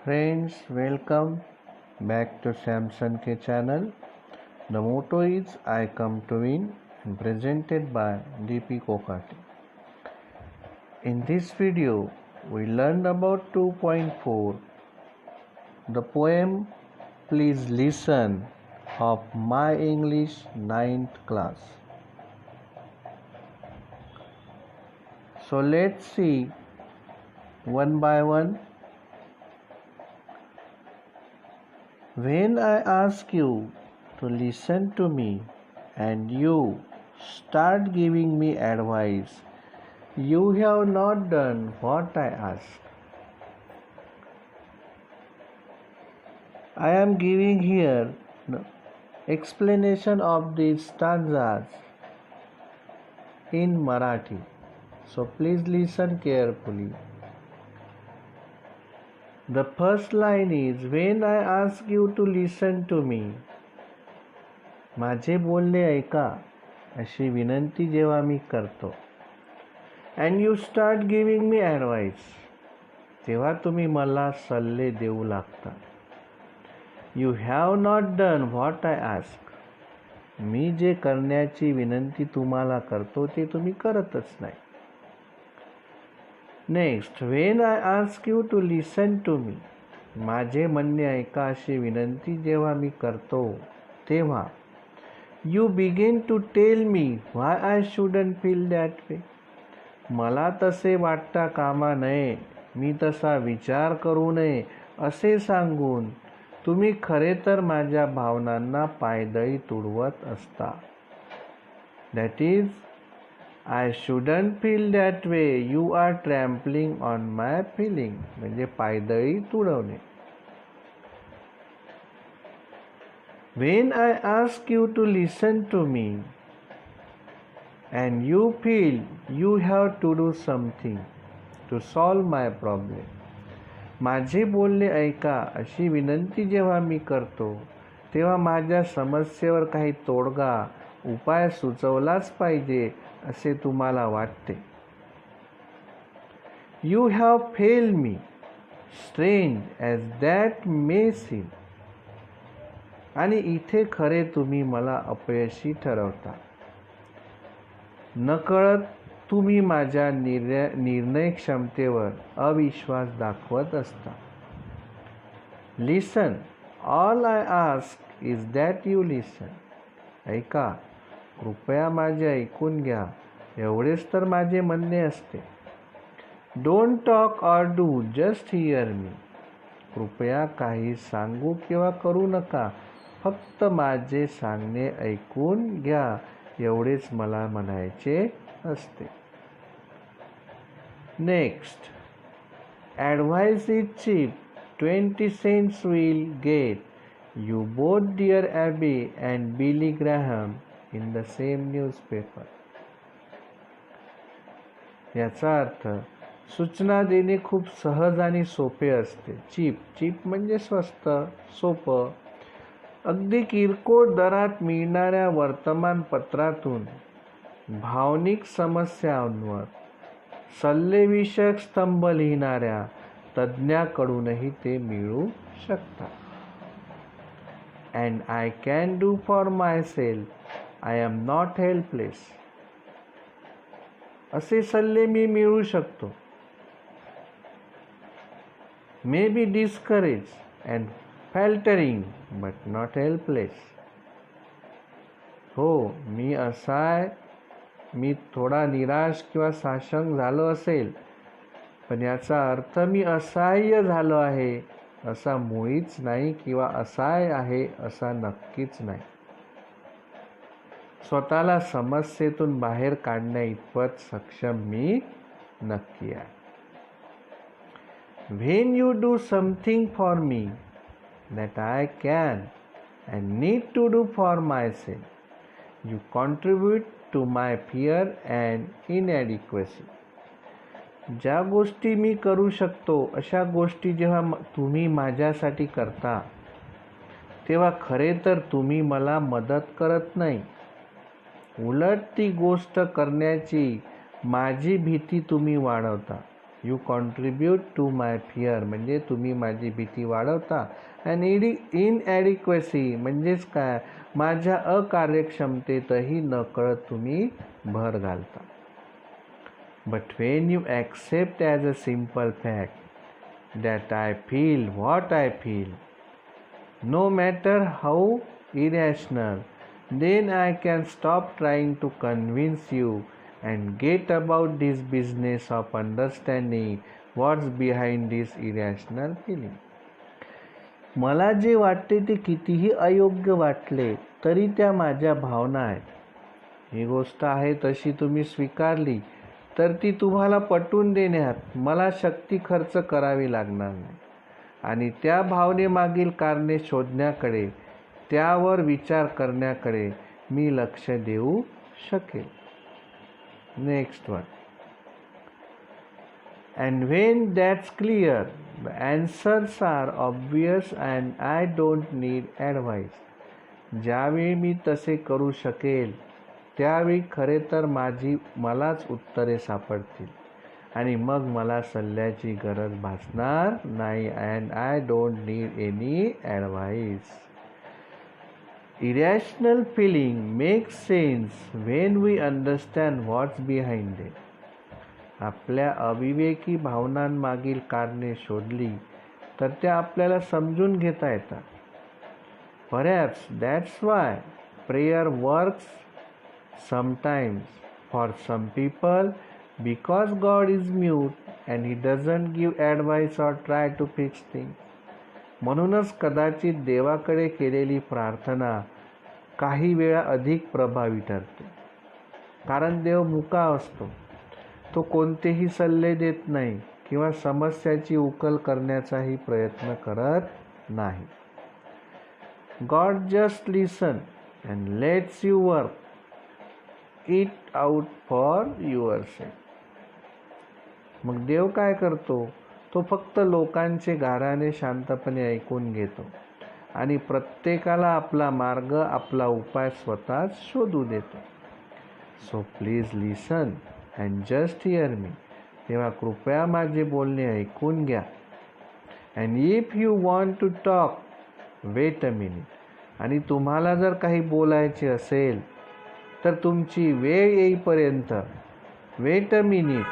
Friends, welcome back to Samson K channel. The motto is I come to win and presented by DP Kokati. In this video, we learned about 2.4, the poem Please Listen of My English 9th class. So let's see one by one. When I ask you to listen to me and you start giving me advice, you have not done what I ask. I am giving here explanation of these stanzas in Marathi. So please listen carefully. The first line is, when I ask you to listen to me, माझे बोलणे ऐका अशी विनंती जेव्हा मी करतो, and you start giving me advice, तेव्हा तुम्ही मला सल्ले देऊ लागता. You have not done what I ask. मी जे करण्याची विनंती तुम्हाला करतो ते तुम्ही करतच नाही. Next, when I ask you to listen to me, माझे म्हणणे ऐका अशी विनंती जेव्हा मी करतो तेव्हा you begin to tell me why I shouldn't feel that way. मला तसे वाटता कामा नये, मी तसा विचार करू नये असे सांगून तुम्ही खरे तर माझ्या भावनांना पायदळी तुडवत असता. That is, I shouldn't feel that way. You are trampling on my feeling. म्हणजे पायदळी तुडवणे. When I ask you to listen to me and you feel you have to do something to solve my problem. माझे बोलणे ऐका अशी विनंती जेव्हा मी करतो तेव्हा माझ्या समस्येवर काही तोडगा उपाय सुचवलाच पाहिजे असे तुम्हाला वाटते. You have failed me, strange as that may seem. आणि इथे खरे तुम्ही मला अपयशी ठरवता. नकळत तुम्ही माझ्या निर्णय क्षमतेवर अविश्वास दाखवत असता. Listen, all I ask is that you listen. ऐका, कृपया माझे ऐकून घ्या, एवढेच तर माझे म्हणणे असते. Don't talk or do, just hear me. कृपया काही सांगू किंवा करू नका, फक्त माझे सांगणे ऐकून घ्या, एवढेच मला म्हणायचे असते. Next, advice is cheap, 20 cents will get you both dear Abby and Billy Graham in the same newspaper. याचा अर्थ, सूचना देणे खूप सहज आणि सोपे असते. चीप म्हणजे स्वस्त, सोपं. अगदी किरकोळ दरात मिळणाऱ्या वर्तमानपत्रातून भावनिक समस्यांवर सल्लेविषयक स्तंभ लिहिणाऱ्या तज्ज्ञाकडूनही ते मिळू शकतात. And I can do for myself. I am not helpless. असे सल्ले मी मिळू शकतो. May be discouraged and faltering, but not helpless. हो, मी थोडा निराश किंवा साशंक झालो असेल, पण याचा अर्थ मी असहाय्य झालो आहे असा मुळीच नाही किंवा असहाय्य आहे असा नक्कीच नाही. स्वतःला समस्येतून बाहेर काढण्या इतपत सक्षम मी नक्की आहे. When you do something for me that I can and need to do for myself, you contribute to my fear and inadequacy. ज्या गोष्टी मी करू शकतो अशा गोष्टी जेव्हा तुम्ही माझ्यासाठी करता तेव्हा खरे तर तुम्ही मला मदत करत नाही, उलट ती गोष्ट करण्याची माझी भीती तुम्ही वाढवता. You contribute to my fear म्हणजे तुम्ही माझी भीती वाढवता. अँड इनॲडिक्वेसी म्हणजेच काय, माझ्या अकार्यक्षमतेतही नकळत तुम्ही भर घालता. But when you accept as a simple fact that I feel what I feel, no matter how irrational, then I can stop trying to convince you and get about this business of understanding what's behind this irrational feeling. मला जे वाटते ते कितीही अयोग्य वाटले तरी त्या माझ्या भावना आहेत. ही गोष्ट आहे तशी तुम्ही स्वीकारली तर ती तुम्हाला पटवून देण्यात मला शक्ती खर्च करावी लागणार नाही आणि त्या भावनेमागील कारणे शोधण्याकडे, त्यावर विचार करण्याकडे मी लक्ष देऊ शकेल. Next one. And when that's clear the answers are obvious and I don't need advice. ज्यावेळी मी तसे करू शकेल त्यावेळी खरे तर मलाच उत्तरे सापडतील आणि मग मला सल्ल्याची गरज भासणार नाही. And I don't need any advice. Irrational feeling makes sense when we understand what's behind it. आपल्या अविवेकी भावनांमागील कारणे शोधली तर त्या आपल्याला समजून घेता येतात. Perhaps that's why prayer works sometimes for some people, because God is mute and He doesn't give advice or try to fix things. म्हणूनच कदाचित देवाकडे केलेली प्रार्थना काही वेळा अधिक प्रभावी ठरते. कारण देव मुका असतो, तो कोणतेही सल्ले देत नाही किंवा समस्याची उकल करण्याचाही प्रयत्न करत नाही. God just listen and let's you work it out for yourself. मग देव काय करतो, तो फक्त लोकांचे गाऱ्हाणे शांतपणे ऐकून घेतो आणि प्रत्येकाला आपला मार्ग, आपला उपाय स्वतःच शोधू देतो. So please listen and just hear me. तेव्हा कृपया माझे बोलणे ऐकून घ्या. And if you want to talk wait a minute. आणि तुम्हाला जर काही बोलायचे असेल तर तुमची वेळ येईपर्यंत wait a minute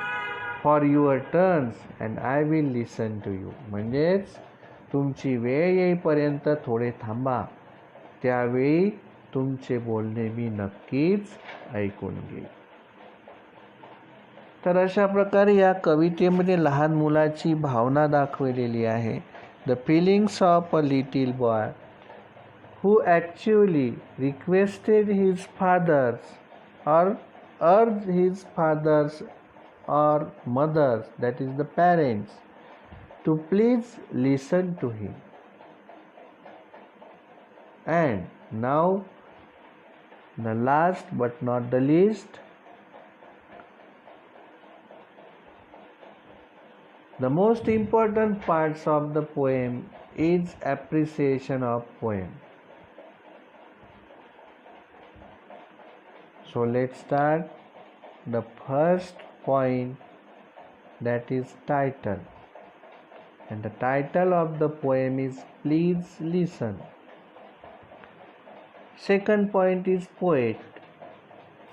for your turns and I will listen to you. म्हणजेच तुमची वेळ येईपर्यंत थोडे थांबा, त्यावेळी तुमचे बोलणे मी नक्कीच ऐकून घेईन. तर अशा प्रकारे या कवितेमध्ये लहान मुलाची भावना दाखवलेली आहे. The feelings of a little boy who actually requested his fathers or urged his fathers or mothers, that is the parents, to please listen to him. And now the last but not the least, the most important parts of the poem is appreciation of poem. So let's start. The first point, that is title, and the title of the poem is Please Listen. Second point is poet,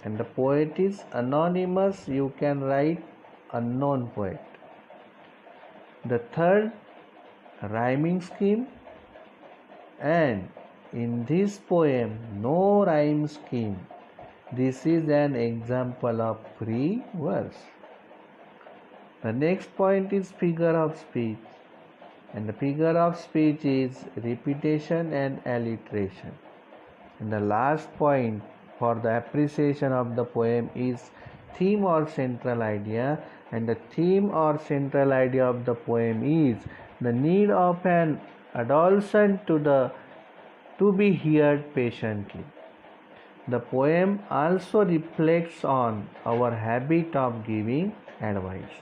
and the poet is anonymous. You can write unknown poet. The third, rhyming scheme, and in this poem no rhyme scheme. This is an example of free verse. The next point is figure of speech, and the figure of speech is repetition and alliteration. And the last point for the appreciation of the poem is theme or central idea, and the theme or central idea of the poem is the need of an adolescent to be heard patiently. The poem also reflects on our habit of giving advice.